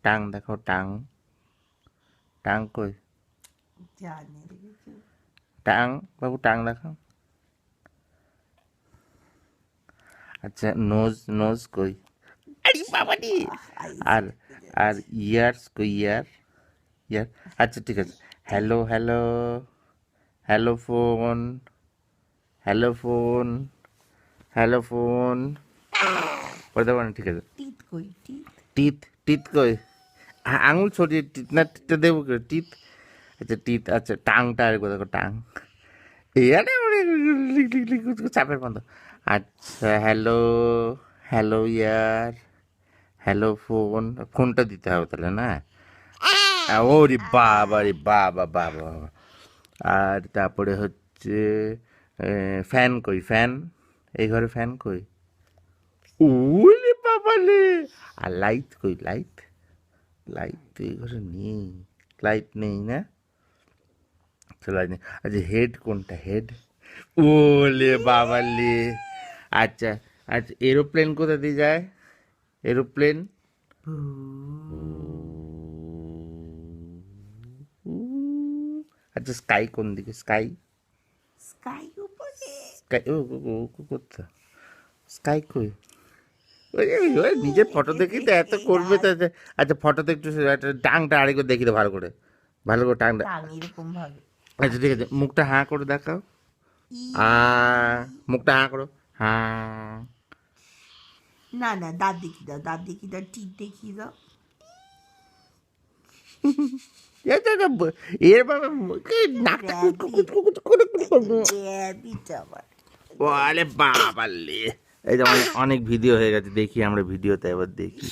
Tongue দেখো, tongue tongue কই? জানি দেখেছি। টাং বাবু, টাং দেখো। আচ্ছা, নোজ নোজ কই? আরে বাবা রে! আর আর ইয়ার্স কই? ইয়ার ইয়ার আচ্ছা ঠিক আছে। Hello hello, hello phone, hello phone, hello phone. বলতে পারেন, ঠিক আছে। টিথ কই? টিথ টিথ টিথ কই? আঙুল ছড়িয়ে টিথ না, টিথটা দেবো কি টিথ? আচ্ছা টিথ, আচ্ছা টাংটা আর দেখো, টাং। ইয়ারে চাপের বন্ধ। আচ্ছা হ্যালো, হ্যালো ইয়ার, হ্যালো ফোন। ফোনটা দিতে হবে তাহলে না? ওরে বাবা রে, বাবা বাবা। আর তারপরে হচ্ছে ফ্যান কই? ফ্যান, এই ঘরে ফ্যান কই? ওরে বাবা রে! আর লাইট কই? লাইট, লাইট তো এই ঘরে নেই, লাইট নেই না? লাইট নেই। আচ্ছা হেড কোনটা? হেড, ওলে বাবা লে। আচ্ছা আচ্ছা, এরোপ্লেন কোথা দিয়ে যায়? এরোপ্লেন, আচ্ছা স্কাই কোন দিকে? স্কাই, স্কাই উপরে। স্কাই কোথা? স্কাই কই? ওই নিজের ফটো দেখি তো এত করবে তো। আচ্ছা ফটোতে একটু একটা টাংটা আরেকবার দেখি তো ভালো করে, ভালো করে টাংটা। টাং এরকম ভাবে। আচ্ছা ঠিক আছে, মুখটা হাঁ করে দেখাও। মুখটা হাঁ করো, হাঁ। না না, দাঁত দেখি দাও, দাঁত দেখি দাও, টিথ দেখি দাও। এর বাবা নাকটা র্যাবিট আবার। বলে বাবা লে। এই যে অনেক ভিডিও হয়ে গেছে, দেখি আমরা ভিডিওতে এবার দেখি।